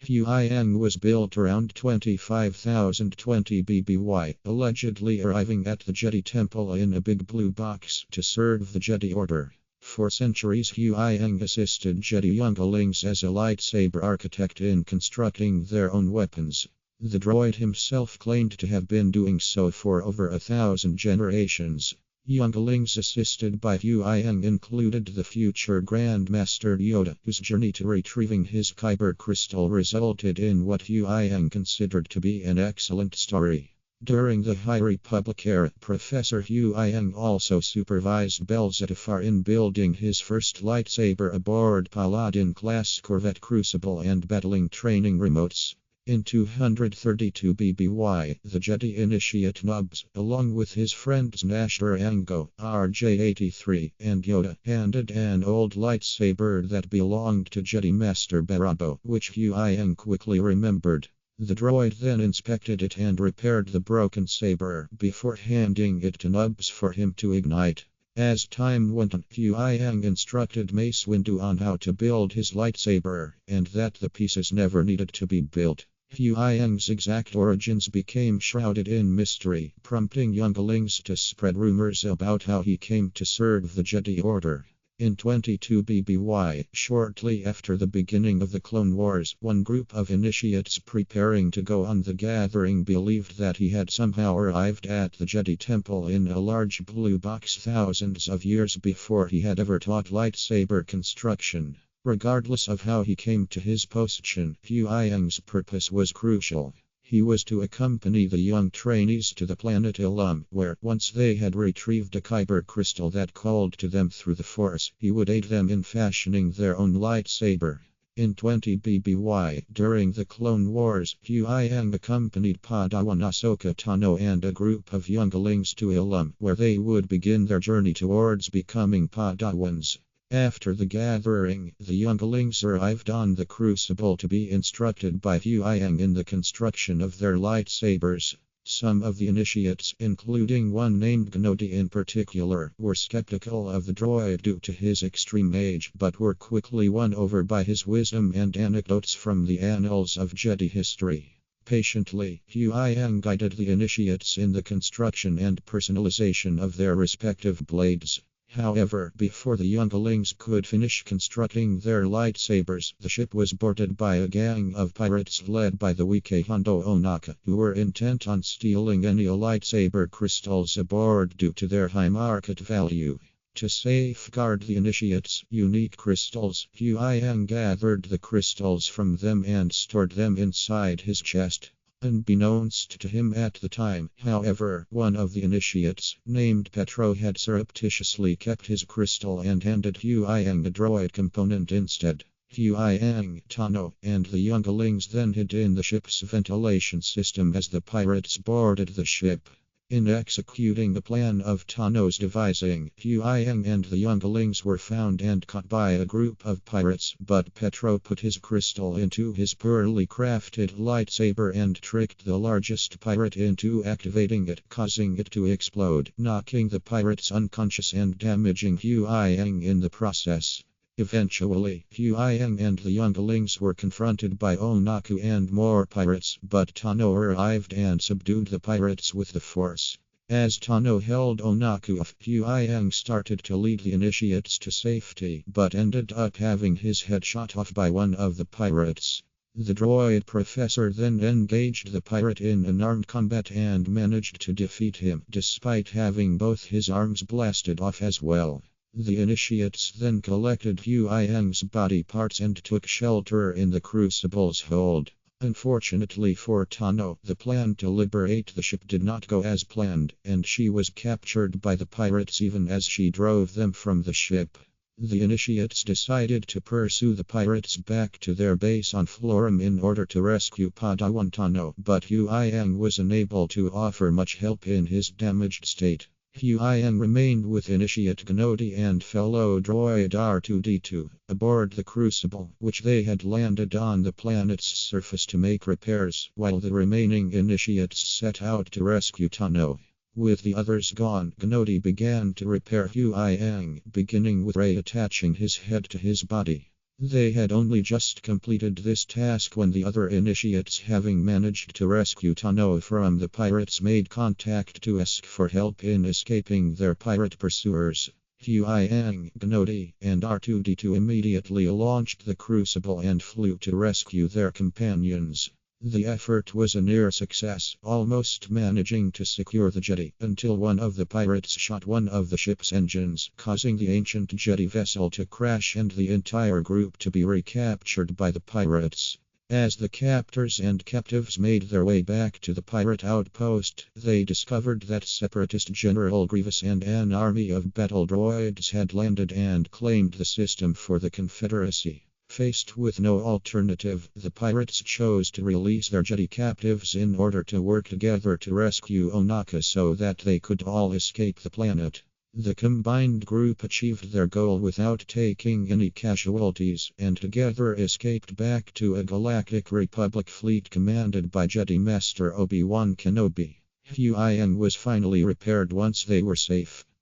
Huyang was built around 25,020 BBY, allegedly arriving at the Jedi Temple in a big blue box to serve the Jedi Order. For centuries, Huyang assisted Jedi younglings as a lightsaber architect in constructing their own weapons. The droid himself claimed to have been doing so for over 1,000 generations. Younglings assisted by Huyang included the future Grand Master Yoda, whose journey to retrieving his Kyber crystal resulted in what Huyang considered to be an excellent story. During the High Republic era, Professor Huyang also supervised Belzetafar in building his first lightsaber aboard Paladin-class Corvette Crucible and battling training remotes. In 232 BBY, the Jedi initiate Nubs, along with his friends Nashor Ango, RJ-83, and Yoda, handed an old lightsaber that belonged to Jedi Master Barabo, which Huyang quickly remembered. The droid then inspected it and repaired the broken saber before handing it to Nubs for him to ignite. As time went on, Huyang instructed Mace Windu on how to build his lightsaber, and that the pieces never needed to be built. Huyang's exact origins became shrouded in mystery, prompting younglings to spread rumors about how he came to serve the Jedi Order. In 22 BBY, shortly after the beginning of the Clone Wars, one group of initiates preparing to go on the gathering believed that he had somehow arrived at the Jedi Temple in a large blue box thousands of years before he had ever taught lightsaber construction. Regardless of how he came to his position, Huyang's purpose was crucial. He was to accompany the young trainees to the planet Ilum, where, once they had retrieved a Kyber crystal that called to them through the Force, he would aid them in fashioning their own lightsaber. In 20 BBY, during the Clone Wars, Huyang accompanied Padawan Ahsoka Tano and a group of younglings to Ilum, where they would begin their journey towards becoming Padawans. After the gathering, the younglings arrived on the Crucible to be instructed by Huyang in the construction of their lightsabers. Some of the initiates, including one named Gnodi in particular, were skeptical of the droid due to his extreme age, but were quickly won over by his wisdom and anecdotes from the annals of Jedi history. Patiently, Huyang guided the initiates in the construction and personalization of their respective blades. However, before the younglings could finish constructing their lightsabers, the ship was boarded by a gang of pirates led by the Wike Hondo Onaka, who were intent on stealing any lightsaber crystals aboard due to their high market value. To safeguard the initiates' unique crystals, Huyang gathered the crystals from them and stored them inside his chest. Unbeknownst to him at the time, however, one of the initiates, named Petro, had surreptitiously kept his crystal and handed Huyang a droid component instead. Huyang, Tano, and the younglings then hid in the ship's ventilation system as the pirates boarded the ship. In executing the plan of Tano's devising, Huyang and the younglings were found and caught by a group of pirates, but Petro put his crystal into his poorly crafted lightsaber and tricked the largest pirate into activating it, causing it to explode, knocking the pirates unconscious and damaging Huyang in the process. Eventually, Huyang and the younglings were confronted by Onaku and more pirates, but Tano arrived and subdued the pirates with the Force. As Tano held Onaku off, Huyang started to lead the initiates to safety, but ended up having his head shot off by one of the pirates. The droid professor then engaged the pirate in an armed combat and managed to defeat him, despite having both his arms blasted off as well. The initiates then collected Huyang's body parts and took shelter in the Crucible's hold. Unfortunately for Tano, the plan to liberate the ship did not go as planned, and she was captured by the pirates even as she drove them from the ship. The initiates decided to pursue the pirates back to their base on Florum in order to rescue Padawan Tano, but Huyang was unable to offer much help in his damaged state. Huyang remained with Initiate Gnodi and fellow droid R2-D2 aboard the Crucible, which they had landed on the planet's surface to make repairs, while the remaining initiates set out to rescue Tano. With the others gone, Gnodi began to repair Huyang, beginning with reattaching his head to his body. They had only just completed this task when the other initiates, having managed to rescue Tano from the pirates, made contact to ask for help in escaping their pirate pursuers. Huyang, Gnodi, and R2D2 immediately launched the Crucible and flew to rescue their companions. The effort was a near success, almost managing to secure the jetty, until one of the pirates shot one of the ship's engines, causing the ancient jetty vessel to crash and the entire group to be recaptured by the pirates. As the captors and captives made their way back to the pirate outpost, they discovered that Separatist General Grievous and an army of battle droids had landed and claimed the system for the Confederacy. Faced with no alternative, the pirates chose to release their jetty captives in order to work together to rescue Onaka so that they could all escape the planet. The combined group achieved their goal without taking any casualties, and together escaped back to a Galactic Republic fleet commanded by Jedi Master Obi-Wan Kenobi. Huyang was finally repaired once they were safe.